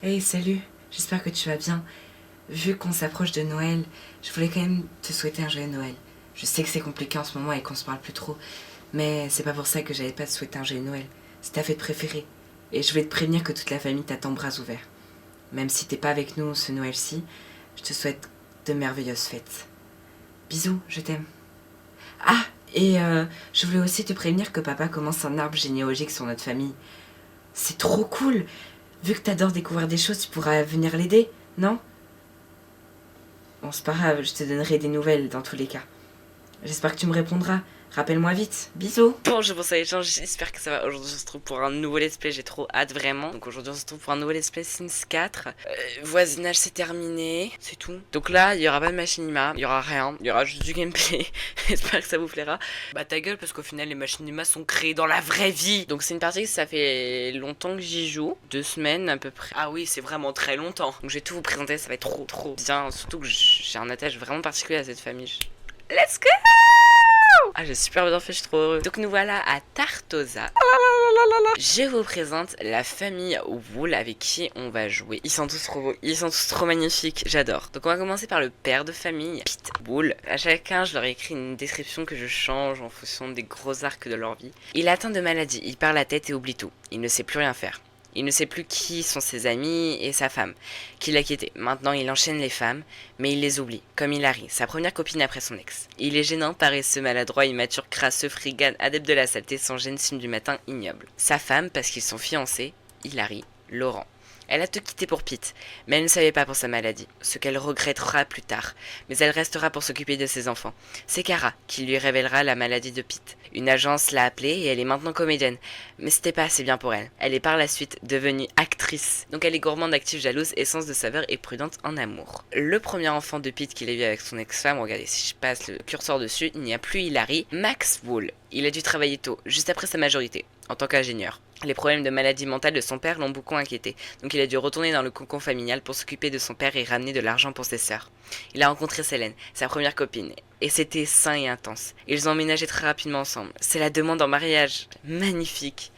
Hey, salut, j'espère que tu vas bien. Vu qu'on s'approche de Noël, je voulais quand même te souhaiter un joyeux Noël. Je sais que c'est compliqué en ce moment et qu'on se parle plus trop, mais c'est pas pour ça que j'allais pas te souhaiter un joyeux Noël. C'est ta fête préférée. Et je voulais te prévenir que toute la famille t'attend bras ouverts. Même si t'es pas avec nous ce Noël-ci, je te souhaite de merveilleuses fêtes. Bisous, je t'aime. Ah, et je voulais aussi te prévenir que papa commence un arbre généalogique sur notre famille. C'est trop cool. Vu que t'adores découvrir des choses, tu pourras venir l'aider, non? Bon, c'est pas grave, je te donnerai des nouvelles dans tous les cas. J'espère que tu me répondras. Rappelle-moi vite. Bisous. Bonjour, bonsoir les gens, j'espère que ça va. Aujourd'hui on se retrouve pour un nouveau let's play, j'ai trop hâte vraiment. Donc aujourd'hui on se retrouve pour un nouveau let's play Sims 4. Voisinage c'est terminé, c'est tout. Donc là il y aura pas de machinima, il y aura rien, il y aura juste du gameplay. J'espère que ça vous plaira. Bah ta gueule parce qu'au final les machinima sont créés dans la vraie vie. Donc c'est une partie que ça fait longtemps que j'y joue, 2 semaines à peu près. Ah oui c'est vraiment très longtemps. Donc je vais tout vous présenter, ça va être trop bien. Surtout que j'ai un attache vraiment particulier à cette famille. Let's go! Ah, j'ai super bien fait, je suis trop heureux. Donc nous voilà à Tartosa. Je vous présente la famille Wool avec qui on va jouer. Ils sont tous trop beaux, ils sont tous trop magnifiques, j'adore. Donc on va commencer par le père de famille, Pete Wool. À chacun, je leur ai écrit une description que je change en fonction des gros arcs de leur vie. Il est atteint de maladie, il perd la tête et oublie tout. Il ne sait plus rien faire. Il ne sait plus qui sont ses amis et sa femme, qui l'a quitté. Maintenant, il enchaîne les femmes, mais il les oublie, comme Hilary, sa première copine après son ex. Il est gênant, paresseux, maladroit, immature, crasseux, frigane, adepte de la saleté, sans gêne, signe du matin, ignoble. Sa femme, parce qu'ils sont fiancés, Hilary, Laurent. Elle a tout quitté pour Pete, mais elle ne savait pas pour sa maladie, ce qu'elle regrettera plus tard, mais elle restera pour s'occuper de ses enfants. C'est Kara qui lui révélera la maladie de Pete. Une agence l'a appelée et elle est maintenant comédienne, mais c'était pas assez bien pour elle. Elle est par la suite devenue actrice, donc elle est gourmande, active, jalouse, essence de saveur et prudente en amour. Le premier enfant de Pete qu'il a eu avec son ex-femme, regardez si je passe le curseur dessus, il n'y a plus Hilary, Max Wool. Il a dû travailler tôt, juste après sa majorité, en tant qu'ingénieur. Les problèmes de maladie mentale de son père l'ont beaucoup inquiété, donc il a dû retourner dans le cocon familial pour s'occuper de son père et ramener de l'argent pour ses sœurs. Il a rencontré Selene, sa première copine, et c'était sain et intense. Ils ont emménagé très rapidement ensemble. C'est la demande en mariage. Magnifique.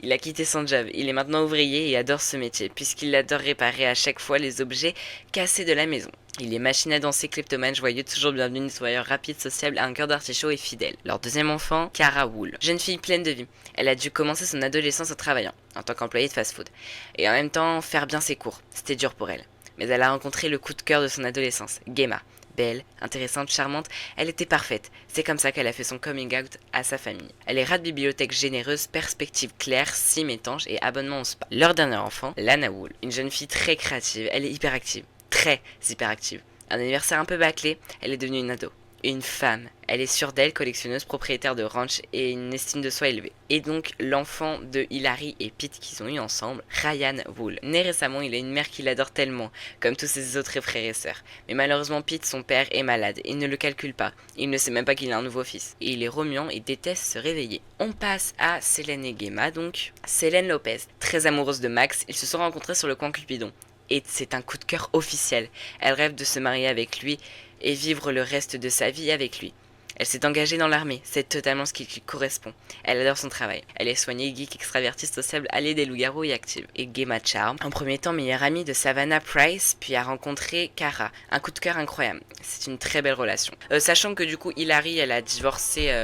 Il a quitté son job, il est maintenant ouvrier et adore ce métier, puisqu'il adore réparer à chaque fois les objets cassés de la maison. Il est machine à danser, kleptomane, joyeux, toujours bienvenu, nettoyeur rapide, sociable, a un cœur d'artichaut et fidèle. Leur deuxième enfant, Kara Wool. Jeune fille pleine de vie. Elle a dû commencer son adolescence en travaillant, en tant qu'employée de fast-food. Et en même temps, faire bien ses cours. C'était dur pour elle. Mais elle a rencontré le coup de cœur de son adolescence, Gemma. Belle, intéressante, charmante, elle était parfaite. C'est comme ça qu'elle a fait son coming out à sa famille. Elle est rat de bibliothèque généreuse, perspective claire, sim étanche et abonnement au spa. Leur dernier enfant, Lana Wool. Une jeune fille très créative, elle est hyperactive. Très hyperactive. Un anniversaire un peu bâclé, elle est devenue une ado. Une femme. Elle est sûre d'elle, collectionneuse, propriétaire de ranch et une estime de soi élevée. Et donc l'enfant de Hilary et Pete qu'ils ont eu ensemble, Ryan Wool. Né récemment, il a une mère qui l'adore tellement, comme tous ses autres frères et sœurs. Mais malheureusement, Pete, son père, est malade. Il ne le calcule pas. Il ne sait même pas qu'il a un nouveau fils. Et il est remuant et déteste se réveiller. On passe à Selene et Gemma donc. Selene Lopez, très amoureuse de Max, ils se sont rencontrés sur le coin Cupidon. Et c'est un coup de cœur officiel. Elle rêve de se marier avec lui et vivre le reste de sa vie avec lui. Elle s'est engagée dans l'armée, c'est totalement ce qui lui correspond. Elle adore son travail. Elle est soignée, geek, extravertie, sociable, alliée des loups-garous et active. Et Gemma Charm, en premier temps meilleure amie de Savannah Price, puis a rencontré Kara. Un coup de cœur incroyable. C'est une très belle relation. Sachant que du coup, Hilary, elle a divorcé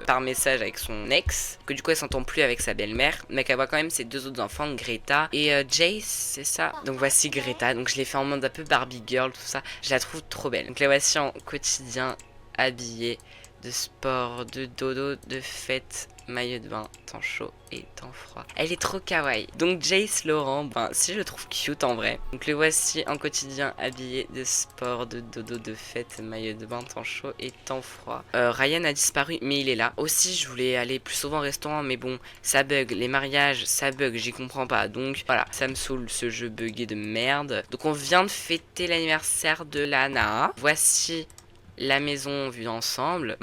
par message avec son ex, que du coup, elle s'entend plus avec sa belle-mère, mais qu'elle voit quand même ses deux autres enfants, Greta et Jace, c'est ça. Donc voici Greta. Donc je l'ai fait en mode un peu Barbie Girl, tout ça. Je la trouve trop belle. Donc la voici en quotidien, habillée de sport, de dodo, de fête, maillot de bain, temps chaud et temps froid. Elle est trop kawaii. Donc Jace Laurent, ben si je le trouve cute en vrai. Donc le voici en quotidien habillé de sport, de dodo, de fête, maillot de bain, temps chaud et temps froid. Ryan a disparu mais il est là. Aussi je voulais aller plus souvent au restaurant mais bon ça bug, les mariages ça bug, j'y comprends pas. Donc voilà, ça me saoule ce jeu buggé de merde. Donc on vient de fêter l'anniversaire de Lana. Voici la maison vue d'ensemble.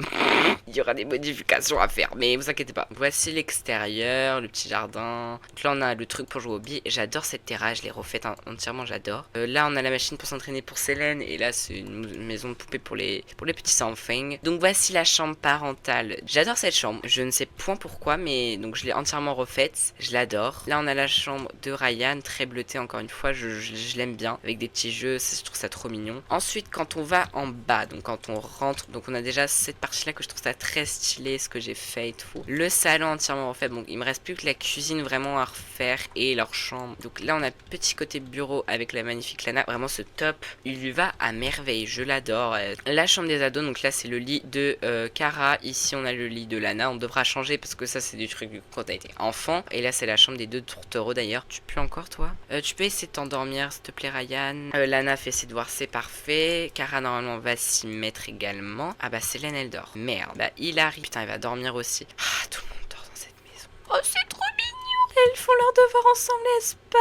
Il y aura des modifications à faire, mais vous inquiétez pas. Voici l'extérieur, le petit jardin. Donc là, on a le truc pour jouer au billes. J'adore cette terrasse, je l'ai refaite entièrement, j'adore. Là, on a la machine pour s'entraîner pour Célène. Et là, c'est une maison de poupée pour les petits enfants. Donc voici la chambre parentale. J'adore cette chambre. Je ne sais point pourquoi, mais donc je l'ai entièrement refaite. Je l'adore. Là, on a la chambre de Ryan, très bleutée encore une fois. Je l'aime bien, avec des petits jeux. Je trouve ça trop mignon. Ensuite, quand on va en bas, donc quand on rentre, donc on a déjà cette partie-là que je trouve ça très stylé, ce que j'ai fait et tout. Le salon entièrement refait. Donc il me reste plus que la cuisine vraiment à refaire et leur chambre. Donc là, on a petit côté bureau avec la magnifique Lana. Vraiment, ce top, il lui va à merveille. Je l'adore. La chambre des ados. Donc là, c'est le lit de Cara. Ici, on a le lit de Lana. On devra changer parce que ça, c'est du truc quand t'as été enfant. Et là, c'est la chambre des deux tourtereaux d'ailleurs. Tu peux encore, toi tu peux essayer de t'endormir, s'il te plaît, Ryan. Lana fait ses devoirs, c'est parfait. Cara, normalement, va s'y mettre également. Ah bah, Célène, elle dort. Merde. Bah, Hilary. Putain, elle va dormir aussi. Ah, tout le monde dort dans cette maison. Oh, c'est trop mignon. Elles font leurs devoirs ensemble, n'est-ce pas?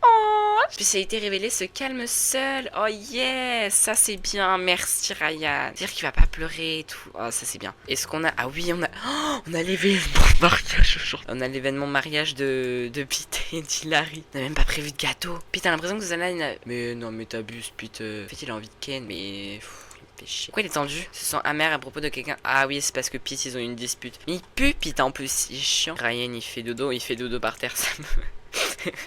Oh. Spécialité révélée, se calme seul. Oh yes, ça c'est bien. Merci Ryan. Dire qu'il va pas pleurer et tout. Oh, ça c'est bien. Est-ce qu'on a... Ah oui, on a l'événement mariage aujourd'hui. On a l'événement mariage de Pete et d'Hilary. On n'a même pas prévu de gâteau. Pete, t'as l'impression que Zana... Mais non, mais t'abuses, Pete. En fait, il a envie de Ken, mais... Pourquoi il est tendu? Se sent amer à propos de quelqu'un. Ah oui, c'est parce que Pete, ils ont eu une dispute. Mais il pue Pete en plus, il est chiant. Ryan, il fait dodo par terre, ça me...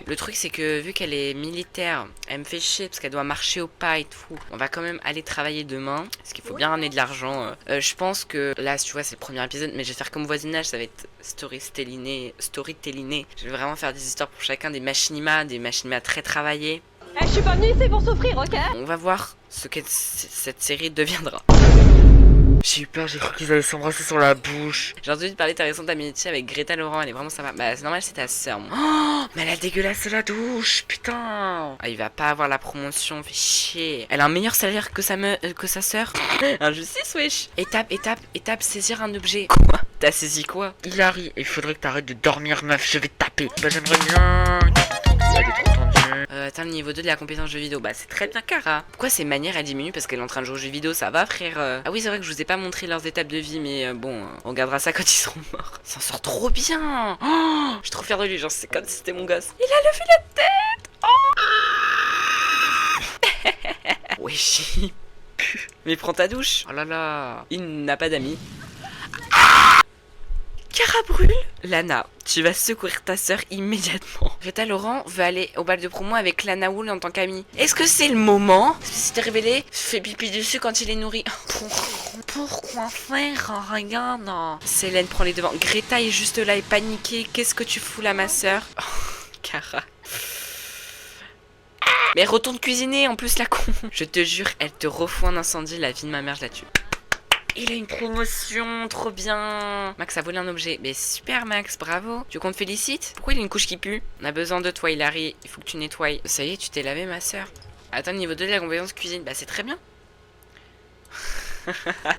Le truc, c'est que vu qu'elle est militaire, elle me fait chier parce qu'elle doit marcher au pas et tout. On va quand même aller travailler demain parce qu'il faut bien ramener de l'argent. Je pense que là, tu vois, c'est le premier épisode, mais je vais faire comme voisinage, ça va être storytelliné. Je vais vraiment faire des histoires pour chacun, des machinima très travaillées. Je suis pas venue ici pour souffrir, ok? On va voir ce que cette série deviendra. J'ai eu peur, j'ai cru qu'ils allaient s'embrasser sur la bouche. J'ai entendu parler de ta récente amitié avec Greta Laurent, elle est vraiment sympa. Bah c'est normal, c'est ta sœur. Oh, mais elle a dégueulassé la douche, putain. Ah, il va pas avoir la promotion, fait chier. Elle a un meilleur salaire que sa sœur. Injustice, wesh. Étape, saisir un objet. Quoi? T'as saisi quoi? Hilary, il faudrait que t'arrêtes de dormir, meuf, je vais te taper. Bah j'aimerais bien... Atteins le niveau 2 de la compétence jeu vidéo. Bah c'est très bien Cara. Pourquoi ses manières elles diminuent parce qu'elle est en train de jouer aux jeux vidéo? Ça va frère? Ah oui c'est vrai que je vous ai pas montré leurs étapes de vie, mais bon, on regardera ça quand ils seront morts. Il s'en sort trop bien. Oh, je suis trop fière de lui, genre c'est comme si c'était mon gosse. Il a levé la tête. Oh. Wesh. Mais prends ta douche. Oh là là. Il n'a pas d'amis. Cara brûle. Lana, tu vas secourir ta sœur immédiatement. Greta Laurent veut aller au bal de promo avec Lana Wool en tant qu'amie. Est-ce que c'est le moment? C'était révélé, fait pipi dessus quand il est nourri. Pourquoi faire? Regarde. Célène prend les devants. Greta est juste là et paniquée. Qu'est-ce que tu fous là, ma sœur? Oh, Cara. Mais retourne cuisiner en plus la con. Je te jure, elle te refout un incendie. La vie de ma mère, je la tue. Il a une promotion, trop bien. Max a volé un objet. Mais super Max, bravo. Tu veux qu'on te félicite? Pourquoi il a une couche qui pue? On a besoin de toi Hilary, il faut que tu nettoies. Ça y est, tu t'es lavé ma soeur. Attends, niveau 2 de la compétence cuisine. Bah c'est très bien.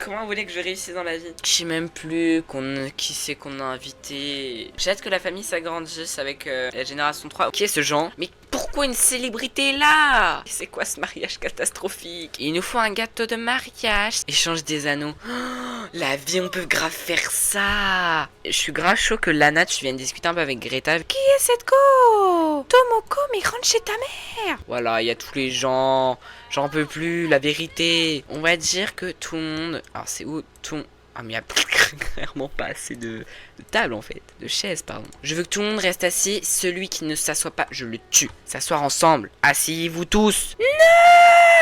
Comment vous voulez que je réussisse dans la vie? Je sais même plus qui c'est qu'on a invité. J'ai hâte que la famille s'agrandisse avec la génération 3. Qui est ce genre? Mais pourquoi une célébrité là? C'est quoi ce mariage catastrophique? Il nous faut un gâteau de mariage. Échange des anneaux. Oh, la vie, on peut grave faire ça. Je suis grave chaud que Lana, tu viennes discuter un peu avec Greta. Qui est cette go? Tomoko, mais rentre chez ta mère. Voilà, il y a tous les gens. J'en peux plus, la vérité. On va dire que tout le monde... Alors c'est où tout... Ah mais il n'y a clairement pas assez de table en fait. De chaises, pardon. Je veux que tout le monde reste assis. Celui qui ne s'assoit pas, je le tue. S'asseoir ensemble. Asseyez-vous tous. Non!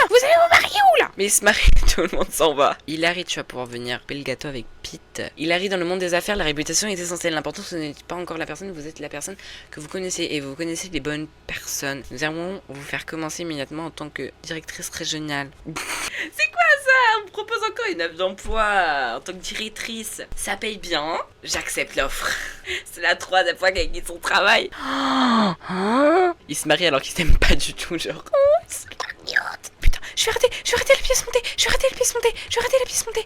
Vous allez vous marier où là? Mais il se marie, tout le monde s'en va. Hilary, tu vas pouvoir venir couper le gâteau avec Pete. Hilary, dans le monde des affaires, la réputation est essentielle. L'important, ce n'est pas encore la personne, vous êtes la personne que vous connaissez. Et vous connaissez les bonnes personnes. Nous allons vous faire commencer immédiatement en tant que directrice régionale. C'est quoi ça? On me propose encore une offre d'emploi en tant que directrice. Ça paye bien. J'accepte l'offre. C'est la troisième fois qu'elle quitte son travail. Il se marie alors qu'il s'aime pas du tout, genre. Oh, c'est mignotte. Putain, je vais arrêter la pièce montée. Je vais arrêter la pièce montée. C'est trop beau.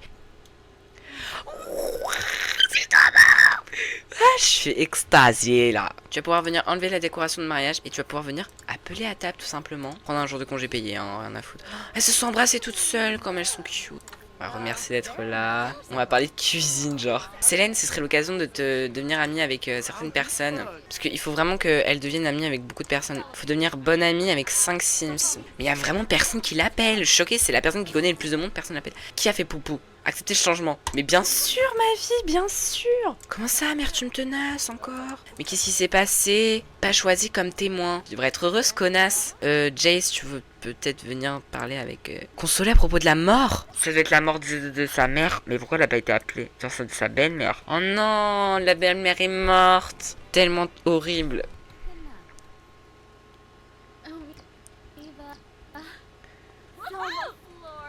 Ah, je suis extasiée là. Tu vas pouvoir venir enlever la décoration de mariage et tu vas pouvoir venir appeler à table tout simplement. Prendre un jour de congé payé, hein, rien à foutre. Elles se sont embrassées toutes seules comme elles sont cute. va remercier d'être là. On va parler de cuisine, genre. Célène, ce serait l'occasion de te devenir amie avec certaines personnes. Parce qu'il faut vraiment qu'elle devienne amie avec beaucoup de personnes. Il faut devenir bonne amie avec 5 Sims. Mais il y a vraiment personne qui l'appelle. Je suis choquée, c'est la personne qui connaît le plus de monde, personne l'appelle. Qui a fait poupou? Accepter le changement. Mais bien sûr, ma vie, bien sûr. Comment ça, mère, tu me tenaces encore? Mais qu'est-ce qui s'est passé? Pas choisi comme témoin. Tu devrais être heureuse, connasse. Jace, tu veux peut-être venir parler avec... Consoler à propos de la mort? Ça doit être la mort de sa mère. Mais pourquoi elle n'a pas été appelée? Genre, c'est de sa belle-mère. Oh non, la belle-mère est morte. Tellement horrible.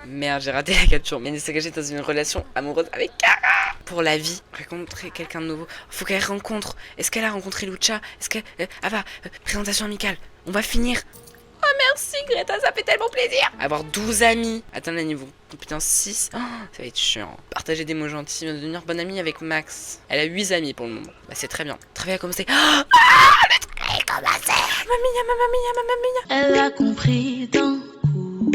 Merde, j'ai raté la capture. Mais elle s'est engagée dans une relation amoureuse avec Kara. Pour la vie, rencontrer quelqu'un de nouveau. Faut qu'elle rencontre. Est-ce qu'elle a rencontré Lucha? Est-ce qu'elle... ah bah, présentation amicale. On va finir. Oh merci Greta, ça fait tellement plaisir. Avoir 12 amis. Atteindre le niveau compétence 6. Oh, ça va être chiant. Partager des mots gentils. Devenir bonne amie avec Max. Elle a 8 amis pour le moment. Bah c'est très bien. Le travail a commencé. Le travail a commencé. Mamie. Elle a compris d'un coup.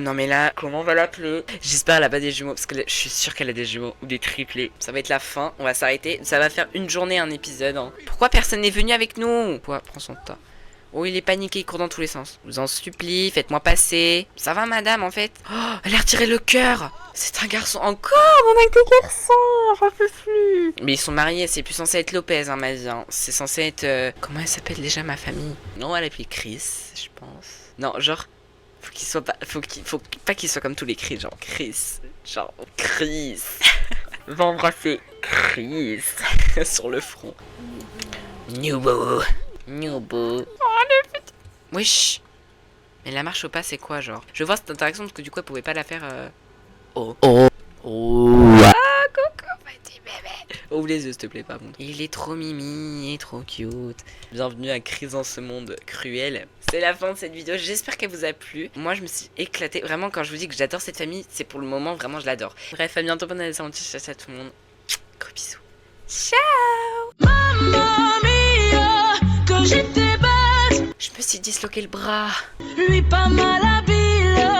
Non mais là, comment on va l'appeler? J'espère qu'elle a pas des jumeaux, parce que je suis sûre qu'elle a des jumeaux ou des triplés. Ça va être la fin, on va s'arrêter. Ça va faire une journée, un épisode. Hein. Pourquoi personne n'est venu avec nous? Pourquoi? Prends son temps. Oh, il est paniqué, il court dans tous les sens. Je vous en supplie, faites-moi passer. Ça va, madame, en fait? Oh, elle a retiré le cœur. C'est un garçon encore. On a que garçon, j'en peux plus. Mais ils sont mariés, c'est plus censé être Lopez, hein, ma vie. Hein. C'est censé être... Comment elle s'appelle déjà, ma famille? Non, elle appelle Chris, je pense. Non, genre... Faut qu'il soit pas... Faut pas qu'il soit comme tous les Chris, genre Chris. Genre Chris. Va embrasser Chris. Sur le front. Nubo. Oh, le petit... Wesh. Mais la marche au pas, c'est quoi, genre? Je vois cette interaction parce que du coup, elle pouvait pas la faire... Oh. Ah, coucou, petit bébé. Ouvre les yeux, s'il te plaît, pas bon. Il est trop mimi, il est trop cute. Bienvenue à Chris dans ce monde cruel. C'est la fin de cette vidéo, j'espère qu'elle vous a plu. Moi, je me suis éclatée. Vraiment, quand je vous dis que j'adore cette famille, c'est pour le moment, vraiment, je l'adore. Bref, à bientôt, bonne année, ciao à tout le monde. Gros bisous. Ciao. Mamma mia, que j'étais bête. Je me suis disloqué le bras. Lui pas mal habillé.